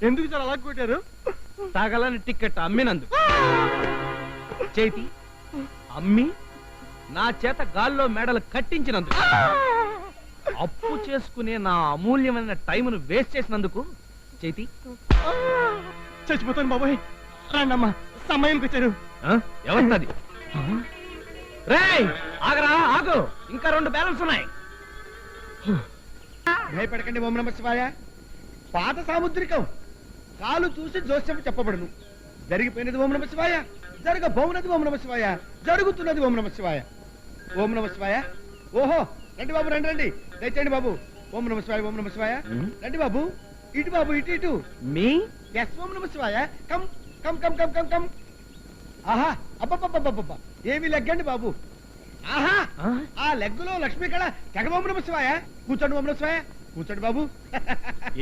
ఎందుకు సార్ అలా కొట్టారు? తగలని టికెట్ అమ్మినందుకు. చేతి అమ్మి నా చేత గాల్లో మెడలు కట్టించినందుకు, అప్పు చేసుకునే నా అమూల్యమైన టైంను వేస్ట్ చేసినందుకు. చేతి చచ్చిపోతాను బాబాయ్. రండమ్మా, సమయానికి వచ్చారు. ఎవరిది? రేయ్ ఆగరా, ఆగు, ఇంకా 2 బ్యాలెన్స్ ఉన్నాయి. భయపడకండి ఓం నమః శివాయ. పాత సాముద్రికం, కాలు చూసి జోస్యం చెప్పబడును. జరిగిపోయినది ఓం నమః శివాయ, జరగబోనది ఓం నమః శివాయ, జరుగుతున్నది ఓం నమః శివాయ. ఓం నమః శివాయ. ఓహో, రండి బాబు, రండి రండి, దయచేయండి బాబు. ఓం నమః శివాయ, ఓం నమః శివాయ. రండి బాబు, ఇటు బాబు, ఇటు ఇటు. మీ ఎస్, ఓం నమః శివాయ. Come come come come come come. ఆహా, అబ్బబ్బబ్బబ్బబ్బ, ఏమి లెగ్గండి బాబు. ఆహా, ఆ లెగ్గులో లక్ష్మీ కళ. తెగ ఓం నమః శివాయ. కూర్చోండి ఓం నమః శివాయ, కూర్చోండి బాబు.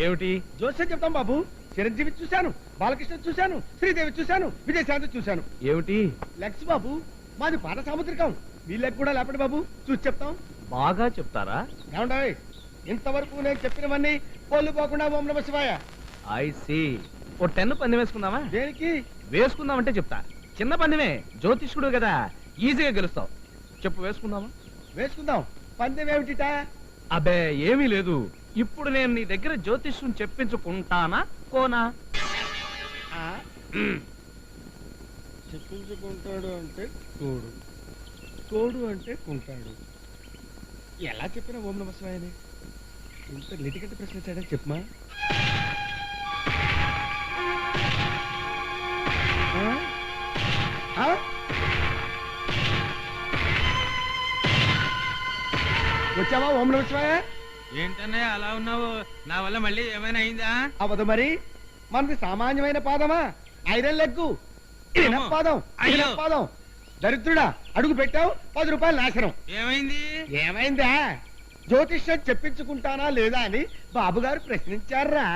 ఏమిటి? జోస్యం చెప్తాం బాబు. చిరంజీవి చూశాను, బాలకృష్ణ చూశాను, శ్రీదేవి చూశాను, విజయశాంతి చూశాను. ఏమిటి? లెగ్స్ బాబు, మాది పాత సాముద్రికం. మీ లెగ్ కూడా లేపండి బాబు, చూసి చెప్తాం. బాగా చెప్తారా? ఏమంటాయి? ఇంతవరకు నేను చెప్పినవన్నీ పోలు పోకుండా ఓం నమః శివాయ. I see. ఓ 10 పందెం వేసుకుందామా? దేనికి? వేసుకుందామంటే చెప్తా. చిన్న పందెమే, జ్యోతిష్కుడు కదా, ఈజీగా గెలుస్తావు. చెప్పు, వేసుకుందామా? వేసుకుందాం. పందెం ఏమిటిట? అబ్బే ఏమీ లేదు. ఇప్పుడు నేను నీ దగ్గర జ్యోతిష్యం చెప్పించుకుంటానా కోనా? చెప్పించుకుంటాడు అంటే తోడు, తోడు అంటే కుంటాడు. ఎలా చెప్పినా ఓం నమః శివాయనే. ఇంత లిటికెట్ ప్రశ్న చేయడానికి చెప్పమా. వచ్చావా ఓం నమః శివాయ? ఏంటన్నయ్య అలా ఉన్నావు? నా వల్ల మళ్ళీ ఏమైనా అయిందా? అవదు మరి, మనది సామాన్యమైన పాదమా? ఐరన్ లెగ్గు, పాదం, పాదం. దరిద్రుడా, అడుగు పెట్టావు, 10 రూపాయలు నాశనం. ఏమైంది? ఏమైందా? జ్యోతిష్యం చెప్పించుకుంటానా లేదా అని బాబుగారు ప్రశ్నించారా.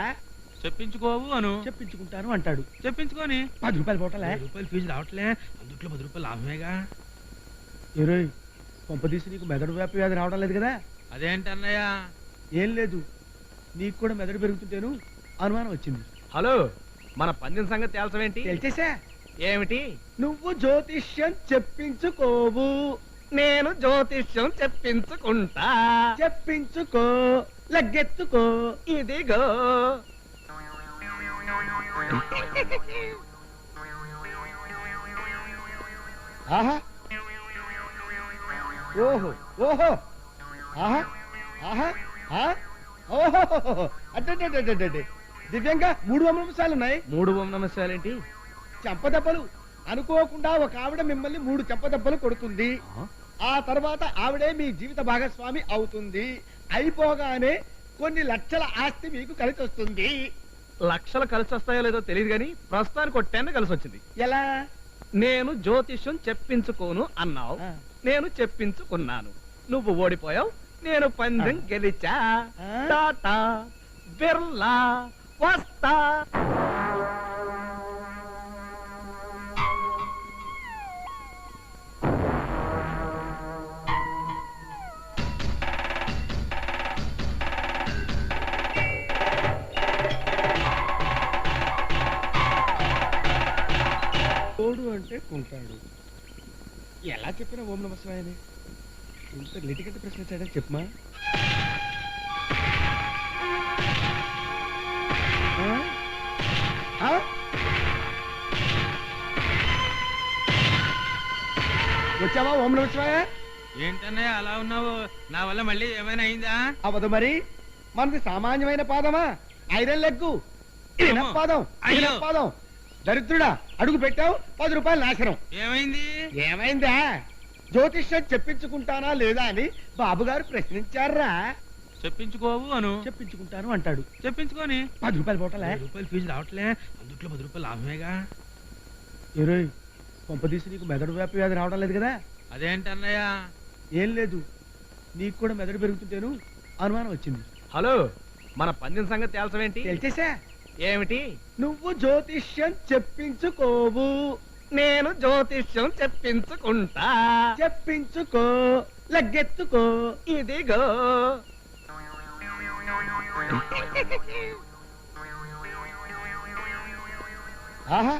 చెప్పించుకోవు అను. చెప్పించుకుంటాను అంటాడు. చెప్పించుకొని 10 రూపాయలు పోటలే. 10 రూపాయలు ఫీజు రావట్లే, అందుట్లో 10 రూపాయలు లాభమేగా. కొంపదీసి నీకు మెదడు వ్యాపి వ్యాధి రావడం లేదు కదా? అదేంటన్నయ్య? ఏం లేదు, నీకు కూడా మెదడు పెరుగుతుంటేను అనుమానం వచ్చింది. హలో, మన పందెం సంగతి తేల్చవేంటి? తెలిసేసా. ఏమిటి? నువ్వు జ్యోతిష్యం చెప్పించుకోవు, నేను జ్యోతిష్యం చెప్పించుకుంటా. చెప్పించుకో, లగ్గెత్తుకో, ఇదిగో. ఆహా, ఓహో, ఓహో, ఆహా, ఆహా, ఓహో, అడ్డే. దివ్యంగా 3 ఓం నమః శివాయలు ఉన్నాయి. 3 ఓం నమః శివాయలేంటి? చెంపదెబ్బలు. అనుకోకుండా ఒక ఆవిడ మిమ్మల్ని 3 చెంపదెబ్బలు కొడుతుంది. ఆ తర్వాత ఆవిడే మీ జీవిత భాగస్వామి అవుతుంది. అయిపోగానే కొన్ని లక్షల ఆస్తి మీకు కలిసి వస్తుంది. లక్షలు కలిసి వస్తాయో లేదో తెలియదు గాని ప్రస్తుతానికి 10 కలిసి వచ్చింది. ఎలా? నేను జ్యోతిష్యం చెప్పించుకోను అన్నావు, నేను చెప్పించుకున్నాను. నువ్వు ఓడిపోయావు, నేను పందెం గెలిచా. టాటా బిర్లా వస్తా. తోడు అంటే కుంటాడు. ఎలా చెప్పినా ఓం నమః శివాయనే. ఇంత లిటికెట్ ప్రశ్న చేయడానికి చెప్పమా. వచ్చావా ఓం నమః శివాయ? ఏంటన్నయ్య అలా ఉన్నావు? నా వల్ల మళ్ళీ ఏమైనా అయిందా? అవదు మరి, మనది సామాన్యమైన పాదమా? ఐరన్ లెగ్గు, పాదం, పాదం. దరిద్రుడా, అడుగు పెట్టావు, 10 రూపాయలు నాశనం. ఏమైంది? ఏమైందా? జ్యోతిష్యం చెప్పించుకుంటానా లేదా అని బాబుగారు ప్రశ్నించారా. చెప్పించుకోవు అను. చెప్పించుకుంటాను అంటాడు. చెప్పించుకొని 10 రూపాయలు పోటలే. 10 రూపాయలు ఫీజు రావట్లే, అందుట్లో 10 రూపాయలు లాభమేగా. కొంపదీసి నీకు మెదడు వ్యాపి వ్యాధి రావడం లేదు కదా? అదేంటన్నయ్య? ఏం లేదు, నీకు కూడా మెదడు పెరుగుతుంటేను అనుమానం వచ్చింది. హలో, మన పందెం సంగతి తేల్చవేంటి? తెలిసేసా. ఏమిటి? నువ్వు జ్యోతిష్యం చెప్పించుకోవు, నేను జ్యోతిష్యం చెప్పించుకుంటా. చెప్పించుకో, లగ్గెత్తుకో, ఇదిగో. ఆహా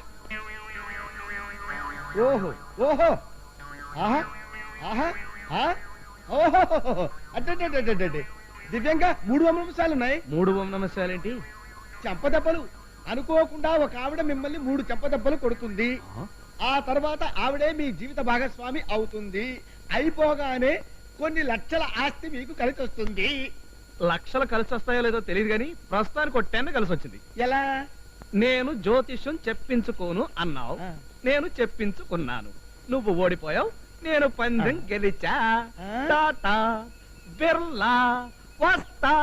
ఓహో ఓహో ఆహా ఆహా ఓహో అడ్డే దివ్యంగా 3 ఓం నమస్కారాలు ఉన్నాయి. 3 ఓం నమస్కారాలేంటి? చెంపదెబ్బలు. అనుకోకుండా ఒక ఆవిడ మిమ్మల్ని 3 చెంపదెబ్బలు కొడుతుంది. ఆ తర్వాత ఆవిడే మీ జీవిత భాగస్వామి అవుతుంది. అయిపోగానే కొన్ని లక్షల ఆస్తి మీకు కలిసి వస్తుంది. లక్షలు కలిసి వస్తాయో లేదో తెలియదు కానీ ప్రస్తుతానికి 10 కలిసి వచ్చింది. ఎలా? నేను జ్యోతిష్యం చెప్పించుకోను అన్నావు, నేను చెప్పించుకున్నాను. నువ్వు ఓడిపోయావు, నేను పందెం గెలిచా. టాటా బిర్లా వస్తా.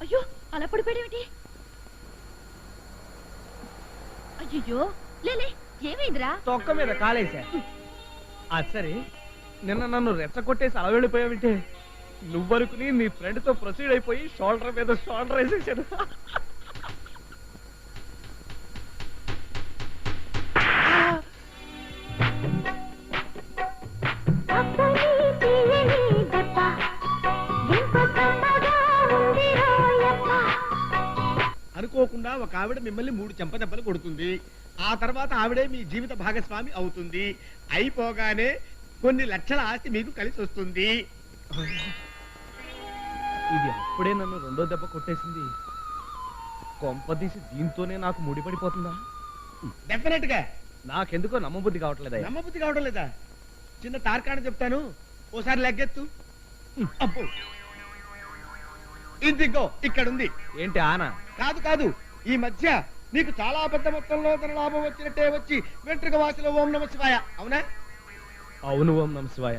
అయ్యో అలా పడిపోయాడేమిటి? అయ్యో లేలే, ఏమైందిరా? తొక్క మీద కాలేసా. అది సరే, నిన్న నన్ను రెచ్చగొట్టేసి అలా వెళ్ళిపోయావంటే నువ్వనుకుని నీ ఫ్రెండ్ తో ప్రొసీడ్ అయిపోయి షోల్డర్ మీద షోల్డర్ వేసేసాడు. అనుకోకుండా ఒక ఆవిడ మిమ్మల్ని 3 చెంపదెబ్బలు కొడుతుంది. ఆ తర్వాత ఆవిడే మీ జీవిత భాగస్వామి అవుతుంది. అయిపోగానే కొన్ని లక్షల ఆస్తి మీకు కలిసి వస్తుంది. ఇది అప్పుడే నన్ను 2వ దెబ్బ కొట్టేసింది. కొంపదీసి దీంతోనే నాకు ముడిపడిపోతుందా? డెఫినెట్ గా. నాకెందుకో నమ్మబుద్ధి కావట్లేదా? నమ్మబుద్ధి కావడం లేదా? చిన్న తార్కాణం చెప్తాను, ఓసారి లెగ్గెత్తు. అబ్బో, ఇదిగో ఇక్కడుంది. ఏంటి ఆనా? కాదు కాదు, ఈ మధ్య నీకు చాలా పెద్ద మొత్తంలో ధన లాభం వచ్చినట్టే వచ్చి వెంట్రుక వాసిలో ఓం నమ శివాయ. అవునా? అవును ఓం నమ శివాయ.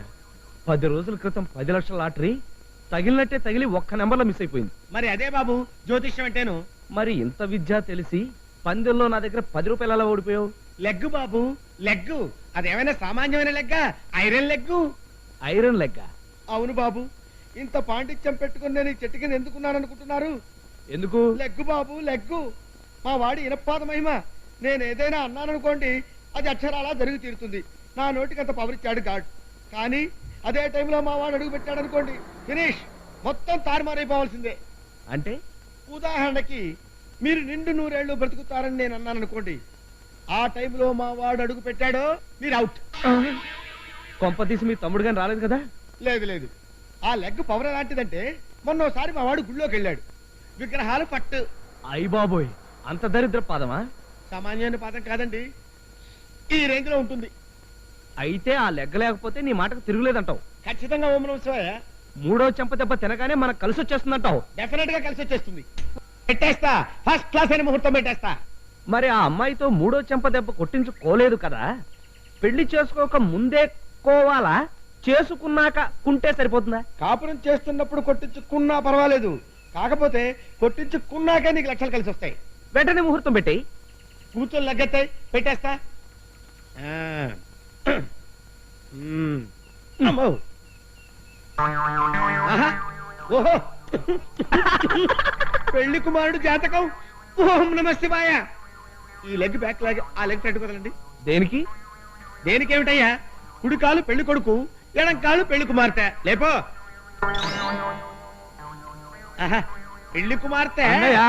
10 రోజుల క్రితం 10 లక్షల లాటరీ తగిలినట్టే తగిలి ఒక్క నెంబర్లో మిస్ అయిపోయింది. మరి అదే బాబు జ్యోతిష్యం అంటేను. మరి ఇంత విద్య తెలిసి పందెంలో నా దగ్గర 10 రూపాయలు అలా ఓడిపోయావు? లెగ్గు బాబు, లెగ్గు. అదేమైనా సామాన్యమైన లెగ్గా? Iron leg. ఐరన్ లెగ్గా? అవును బాబు. ఇంత పాండిత్యం పెట్టుకుని నేను ఈ చెట్టు కింద ఎందుకున్నాను అనుకుంటున్నారు? ఎందుకు? లెగ్గు బాబు, లెగ్గు. మా వాడి ఇనపాద మహిమ. నేను ఏదైనా అన్నాననుకోండి, అది అక్షరాలా జరిగి తీరుతుంది. నా నోటికి అంత పవర్ ఇచ్చాడు గాడ్. కానీ అదే టైంలో మా వాడు అడుగు పెట్టాడు అనుకోండి, ఫినిష్, మొత్తం తారుమారైపోవాల్సిందే. అంటే ఉదాహరణకి మీరు నిండు 100 ఏళ్ళు బ్రతుకుతారని నేను అన్నాను అనుకోండి, ఆ టైంలో మా వాడు అడుగు పెట్టాడో మీరు అవుట్. కొంపతీసి మీ తమ్ముడు గాని రాలేదు కదా? లేదు లేదు. ఆ లెగ్ పవర్ ఎలాంటిదంటే మొన్నోసారి మా వాడు గుళ్ళోకి వెళ్ళాడు, విగ్రహాలు పట్టు. అయ్య బాబోయ్, అంత దరిద్ర పాదమా? సామాన్యమైన పాదం కాదండి, ఈ రేంజ్ లో ఉంటుంది. అయితే ఆ లెగ్గ లేకపోతే నీ మాటకు తిరుగులేదంటావు. ఖచ్చితంగా ఓం నమః శివాయ. 3వ చెంప దెబ్బ తినగానే మనకు కలిసి వచ్చేస్తుందంటావు. డెఫినెట్ గా కలిసి వచ్చేస్తుంది. పెట్టేస్తా, ఫస్ట్ క్లాస్ అయిన ముహూర్తం పెట్టేస్తా. మరి ఆ అమ్మాయితో 3వ చెంప దెబ్బ కొట్టించుకోలేదు కదా? పెళ్లి చేసుకోక ముందే కోవాలా, చేసుకున్నాక కుంటే సరిపోతుందా? కాపురం చేస్తున్నప్పుడు కొట్టించుకున్నా పర్వాలేదు, కాకపోతే కొట్టించుకున్నాకే నీకు లక్షలు కలిసి వస్తాయి. వెంటనే ముహూర్తం పెట్టేయి. కూతురు లగ్గెత్తాయి, పెట్టేస్తా. అమ్మో. ఆహా. ఓహో, పెళ్లి కుమారుడు జాతకం. ఓం నమః శివాయ. ఈ లెగ్ బ్యాక్ లాగే ఆ లెగ్ పెట్టుకోదండి. దేనికి? దేనికేమిటయ్యా? కుడి కాలు పెళ్లి కొడుకు, ఎడం కాలు పెళ్లి కుమార్తె. లేపో. ఆహా, పెళ్లి కుమార్తె. అన్నయ్యా,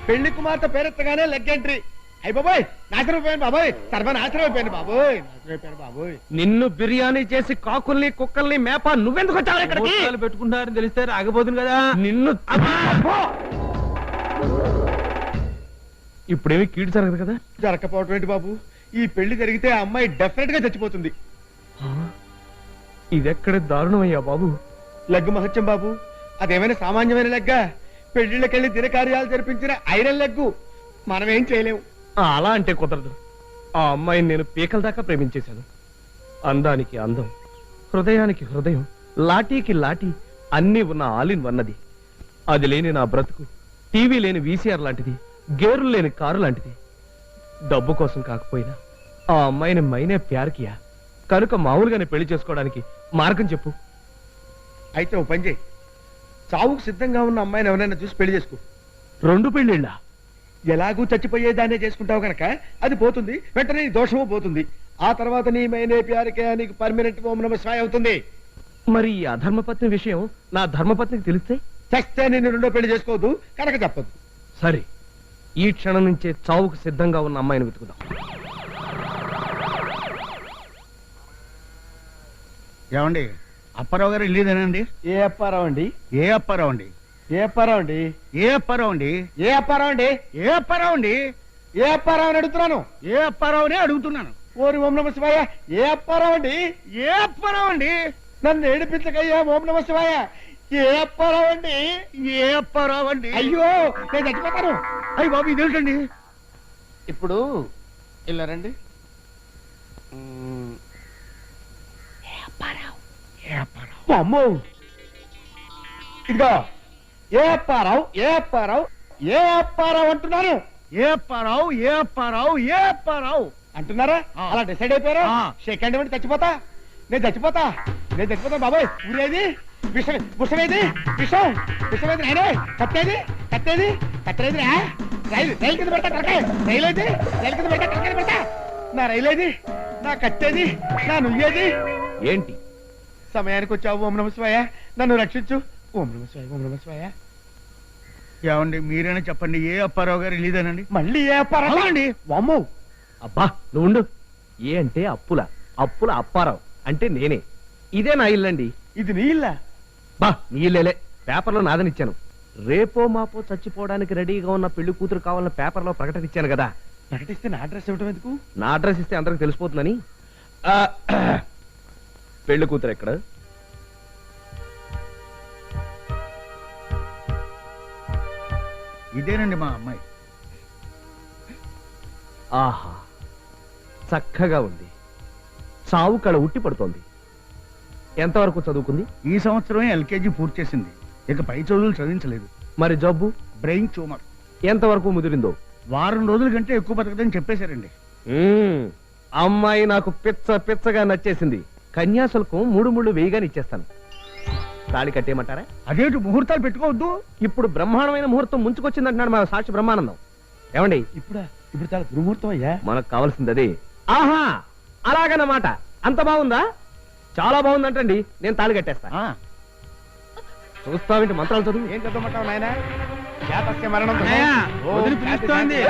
పెళ్లి కుమార్తె పేరెత్తగానే లెగ్ ఎంట్రీ. అయ్యి బాబోయ్, నాశనం అయిపోయాను బాబోయ్, సర్వనాశనం అయిపోయాను బాబోయ్, నాశనం అయిపోయాను బాబోయ్. నిన్ను బిర్యానీ చేసి కాకుల్ని కుక్కల్ని మేప నువ్వెందుకు వచ్చావు ఇక్కడికి? పెట్టుకుంటారని తెలిస్తే ఆగిపోతుంది కదా. నిన్ను ఇప్పుడేమి కీడు జరగదు కదా? జరగకపోవటం ఏంటి బాబు? ఈ పెళ్లి జరిగితే ఆ అమ్మాయి డెఫినెట్ గా చచ్చిపోతుంది. ఇదెక్కడ దారుణమయ్యా బాబు. లెగ్ మహత్యం బాబు, అదేమైనా సామాన్యమైన లెగ్గా? పెళ్లిళ్ళకెళ్లి దినకార్యాలు జరిపించిన ఐరన్ లెగ్గు. మనమేం చేయలేము. అలా అంటే కుదరదు. ఆ అమ్మాయిని నేను పీకల దాకా ప్రేమించేశాను. అందానికి అందం, హృదయానికి హృదయం, లాఠీకి లాఠీ అన్నీ ఉన్న ఆలిన్ వన్నది. అది లేని నా బ్రతుకు టీవీ లేని వీసీఆర్ లాంటిది, గేర్లు లేని కారు లాంటిది. డబ్బు కోసం కాకపోయినా ఆ అమ్మాయిని మైనే ప్యార్ కియా, కనుక మామూలుగానే పెళ్లి చేసుకోవడానికి మార్గం చెప్పు. అయితే ఓ పని చేయి, చావుకు సిద్ధంగా ఉన్న అమ్మాయిని ఎవరైనా చూసి పెళ్లి చేసుకో. 2 పెళ్ళిళ్ళా? ఎలాగూ చచ్చిపోయేదాన్నే చేసుకుంటావు కనుక అది పోతుంది, వెంటనే నీ దోషము పోతుంది. ఆ తర్వాత నీ మైనే ప్యారికే నీకు పర్మనెంట్ ఓం నమః శివాయ అవుతుంది. మరి ఈ అధర్మపత్ని విషయం నా ధర్మపత్నికి తెలిస్తే? చస్తే నేను 2వ పెళ్లి చేసుకోవద్దు కనుక చెప్పదు. సరే, ఈ క్షణం నుంచే చావుకు సిద్ధంగా ఉన్న అమ్మాయిని వెతుకుదాం. ఏమండి, అప్పారావు గారు ఇల్లేదేనండి? ఏ అప్పారావు అండి? ఏ అప్పారావు అండి? ఏ అప్పారావు అండి? ఏ అప్పారావు అండి? ఏ అప్పారావు అండి? ఏ అప్పారావు అండి? ఏ అప్పారావు అని అడుగుతున్నాను. ఏ అప్పారావునే అడుగుతున్నాను. ఓరి ఓం నమః శివాయ. ఏ అప్పారావు అండి? ఏ అప్పారావు అండి? నన్ను ఏడిపించకయ్యా ఓం నమః శివాయ. ఏ అప్పారావు అండి? ఏ అప్పారావు అండి? అయ్యో నేను చచ్చిపోతాను. అయ్యి బాబు, ఇదేంటండి? ఇప్పుడు ఇలా రండి. అమ్మో, ఇదిగో ఏ అప్పారావు, ఏ అప్పారావు, ఏ అప్పారావు అంటున్నాను. ఏ అప్పారావు, ఏ అప్పారావు, ఏ అప్పారావు అంటున్నారా? ఆ. అలా డిసైడ్ అయిపోయారా? ఆ. సెకండ్ ఇవ్వండి, చచ్చిపోతా. నేను చచ్చిపోతా బాబాయ్. ఊరేది విషం, విషమేది విషం, విషమేది నాయనే. కత్తేది రా. రైలు కింద పెడతా కరకాయ. రైలు కింద పెడతా కరకాయ పెడతా. నా రైలేది, నా కట్టేది, నా నుయ్యేది. ఏంటి? సమయానికి వచ్చావు ఓం నమః శివాయ, నన్ను రక్షించు. ఓం నమః శివాయ, ఓం నమః శివాయ. ఏమండి, మీరైనా చెప్పండి, ఏ అప్పారావు గారు ఇల్లేదేనండి? మళ్ళీ ఏ అప్పారావు అండి? వామ్మో, అబ్బా నువ్వు ఉండు. ఏ అంటే అప్పుల అప్పారావు అంటే నేనే. ఇదే నా ఇల్లండి. ఇది నీ ఇల్లా? బా నీ ఇల్లేలే, పేపర్లో నాదనిచ్చాను. రేపో మాపో చచ్చిపోవడానికి రెడీగా ఉన్న పెళ్లి కూతురు కావాలన్న పేపర్లో ప్రకటన ఇచ్చాను కదా. ప్రకటిస్తే నా అడ్రస్ ఇవ్వటం ఎందుకు? నా అడ్రస్ ఇస్తే అందరికి తెలిసిపోతుందని. ఆ, పెళ్లి కూతురు ఎక్కడ? ఇదేనండి మా అమ్మాయి. ఆహా, చక్కగా ఉంది. చావు కళ ఉట్టి పడుతోంది. ఎంతవరకు చదువుకుంది? ఈ సంవత్సరమే ఎల్కేజీ పూర్తి చేసింది. ఇక పై చదువులు చదివించలేదు. మరి జబ్బు? Brain tumour. ఎంతవరకు ముదిరిందో? వారం రోజుల కంటే ఎక్కువ బతకదని చెప్పేశారండి. అమ్మాయి నాకు పిచ్చగా నచ్చేసింది. కన్యాశుల్కం 3 వేయగానే ఇచ్చేస్తాను. తాళి కట్టేయమంటారా? అదేంటి, ముహూర్తాలు పెట్టుకోవద్దు? ఇప్పుడు బ్రహ్మాండమైన ముహూర్తం ముంచుకొచ్చిందంటున్నాడు మా సాక్షి బ్రహ్మానందం. ఏమండి, ఇప్పుడు చాలా దుర్ముహూర్తం అయ్యా. మనకు కావాల్సింది అదే. ఆహా, అలాగన్నమాట. అంత బాగుందా? చాలా బాగుందంటండి. నేను తాళి కట్టేస్తా. చూస్తావేంటి? మంత్రాలు చదువు. ఏం చదవమంటావు నాయన? జాతస్య మరణం అన్నయ్య, వదిలి పిలుస్తోంది.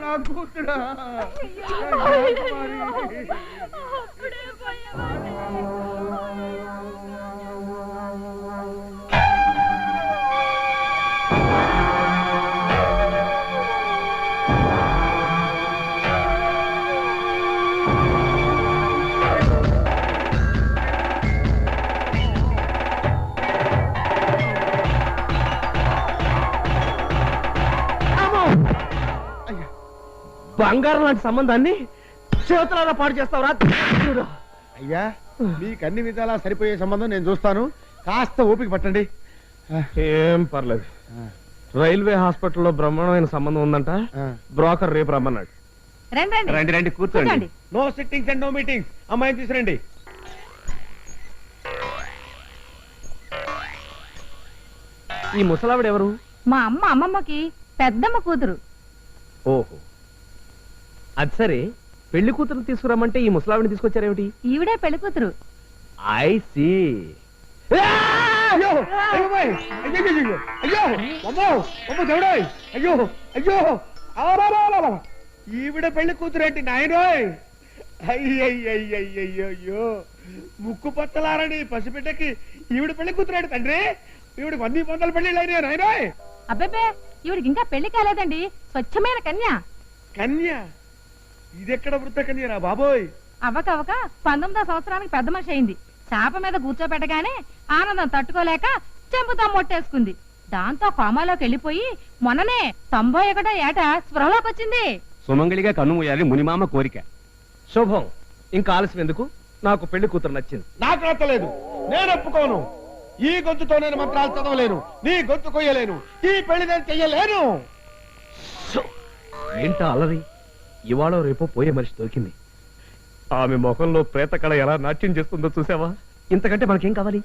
నా కూతురా. అప్పుడే పోయావా? బంగారం లాంటి సంబంధాన్ని చేతులారా పాడు చేస్తావురా? అయ్యా, మీకు అన్ని విధాలా సరిపోయే సంబంధం నేను చూస్తాను. కాస్త ఓపిక పట్టండి. ఏం పర్లేదు. రైల్వే హాస్పిటల్లో బ్రహ్మాండమైన సంబంధం ఉందంట. బ్రోకర్ రేపు రమ్మన్నాడు. రండి రండి కూర్చోండి. No sittings and no meetings. అమ్మాయిని తీసుకురండి. ఈ ముసలావిడ ఎవరు? మా అమ్మమ్మకి పెద్దమ్మ కూతురు. ఓహో, అది సరే. పెళ్లి కూతురు తీసుకురమ్మంటే ఈ ముసలావిడిని తీసుకొచ్చారేమిటి? ఈవిడే పెళ్లి కూతురు. I see. అయ్యో అయ్యో బాయ్. అయ్యో అయ్యో అయ్యో అమ్మో అమ్మో దేవుడోయ్. అయ్యో అయ్యో ఆరారారా. ఈవిడ పెళ్లి కూతురేంటి నాయనోయ్? అయ్యయ్యయ్యయ్యో, ముక్కు పచ్చలారని పసిబిడ్డకి ఈవిడ పెళ్లి కూతురేంటి తండ్రి? ఈవిడ 100 పెళ్లిళ్ళు అయినాయి నాయనోయ్. అబ్బే, ఈవిడికి ఇంకా పెళ్లి కాలేదండి. స్వచ్ఛమైన కన్య. కన్య? ఇదెక్కడ వృద్ధ కన్యరా బాబోయ్? అవ్వకవ్వక 19వ సంవత్సరానికి పెద్ద మనిషి అయింది. చాప మీద కూర్చోబెట్టగానే ఆనందం తట్టుకోలేక చెంపుతా మొట్టేసుకుంది. దాంతో కోమాలోకి వెళ్ళిపోయి మొన్ననే 91వ ఏట స్పృహలోకి వచ్చింది. సుమంగళిగా కన్నుమూయాలి మునిమామ కోరిక. శుభం. ఇంకా ఆలస్యం ఎందుకు? నాకు పెళ్లి కూతురు నచ్చింది. నాకు నచ్చలేదు. నేను ఒప్పుకోను. ఈ గొంతుతో నేను మంత్రాలు చదవలేను, నీ గొంతు కొయ్యలేను, ఈ పెళ్లి నేను చెయ్యలేను. ఏంటా అలరి? ఇవాళ రేపో పోయే మనిషి దొరికింది. ఆమె ముఖంలో ప్రేతకళ ఎలా నాట్యం చేస్తుందో చూసావా? ఇంతకంటే మనకేం కావాలి?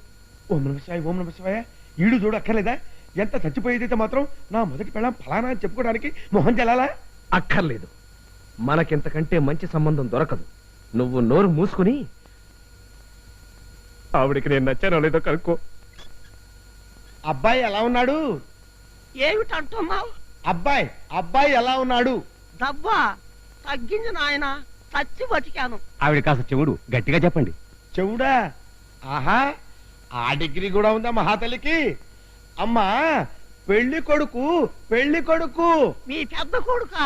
ఓం నమ శివాయ, ఓం నమ శివాయ. ఈడు చూడు అక్కర్లేదా? ఎంత చచ్చిపోయేదైతే మాత్రం నా మొదటి పెళ్ళం ఫలానా అని చెప్పుకోవడానికి మొహం చెల్లాలా? అక్కర్లేదు. మనకింతకంటే మంచి సంబంధం దొరకదు. నువ్వు నోరు మూసుకుని ఆవిడికి నేను నచ్చానో లేదో కనుక్కో. అబ్బాయి ఎలా ఉన్నాడు? ఏమిటంటున్నావు? అబ్బాయి అబ్బాయి ఎలా ఉన్నాడు? డబ్బా తగ్గింది నాయన, చచ్చి బతికాను. ఆవిడ కాస్త చెవుడు గట్టిగా చెప్పండి. చెవుడా? ఆహా, ఆ డిగ్రీ కూడా ఉందా మహాతల్లికి? అమ్మా, పెళ్లి కొడుకు పెళ్లి కొడుకు. మీ పెద్ద కొడుక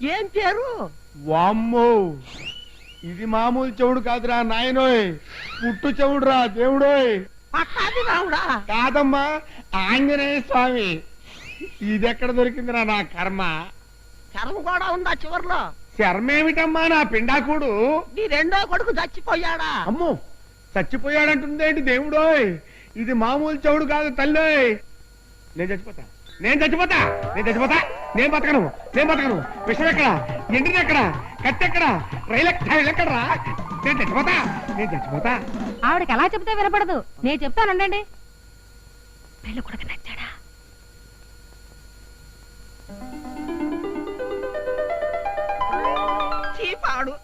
ఏం పేరు? వామ్మో, ఇది మామూలు చెవుడు కాదురా నాయనోయ్, పుట్టు చెవుడురా దేవుడోయ్. పట్టాది రావుడా? కాదమ్మా, ఆంజనేయ స్వామి. ఇదెక్కడ దొరికిందిరా నా కర్మ? కర్మ కూడా ఉందా చివర్లో? శర్మేమిటమ్మా నా పిండాకుడు? నీ రెండో కొడుకు చచ్చిపోయాడా? అమ్మో, చచ్చిపోయాడంటుందేంటి దేవుడోయ్? ఇది మామూలు చెవుడు కాదు తల్లోయ్. నేను చచ్చిపోతా, నేను చచ్చిపోతా, నేను చచ్చిపోతా. నేను బతకను, నేను బతకను. విషయం ఎక్కడ? ఎండిని ఎక్కడ? కట్టెక్కడ? రైలు ఎక్కడరా? నేను చచ్చిపోతా, నేను చచ్చిపోతా. ఆవిడకి ఎలా చెప్తే వినపడదు. నేను చెప్తానండి. పెళ్లి కొడుకు నచ్చాడా? చీపాడు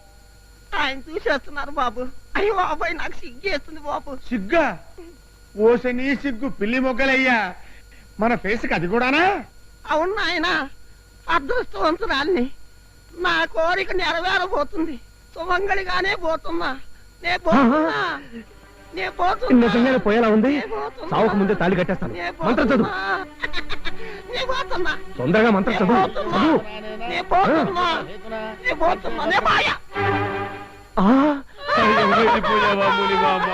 ఆయన చూసేస్తున్నారు బాబు. అయ్యో బాబాయ్, నాకు సిగ్గేస్తుంది బాబు. సిగ్గా? ఓసని సిగ్గు పిల్లి మొగ్గలయ్యా. మన ఫేస్కి అది కూడానా? అవును నాయన, అదృష్టవంతురాల్ని. నా కోరిక నెరవేరబోతుంది. సుమంగళిగానే పోతున్నా. నే పోతున్నా, నే పోతున్నా. నిజంగానే పోయేలా ఉంది. నే పోతున్నా. సావుకు ముందే తాళి కట్టేస్తాను. నే మంత్రం చదువు. పోతున్నా. నే పోతున్నా. తొందరగా మంత్రం చదువు. చదువు. నే పోతున్నా. నే పోతున్నా. నే మాయా. ఆ, అయ్యో, వెళ్ళిపోయావా మునిమామ?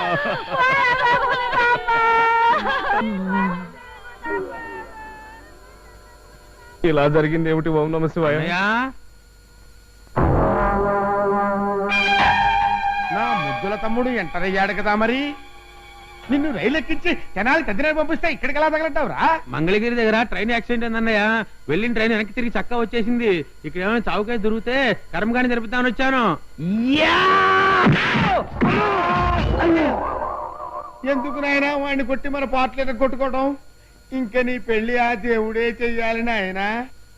ఇలా జరిగింది ఏమిటి? ఓం నమ శివాయ. నా ముద్దుల తమ్ముడు ఎంటర్ అయ్యాడు కదా మరి. నిన్ను రైలు ఎక్కించి తెనాలి తద్దినాడు పంపిస్తే ఇక్కడికి ఎలా తగలంటావురా? మంగళగిరి దగ్గర ట్రైన్ యాక్సిడెంట్ అయిందన్నయ్య. వెళ్ళిన ట్రైన్ వెనక్కి తిరిగి చక్కా వచ్చేసింది. ఇక్కడ ఏమైనా చౌకాయ దొరికితే కర్మగాని జరుపుతామని వచ్చాను. ఎందుకు నాయనా వాడిని కొట్టి మన పాటలు కొట్టుకోవడం? ఇంకా నీ పెళ్లి ఆ దేవుడే చెయ్యాలి నాయనా.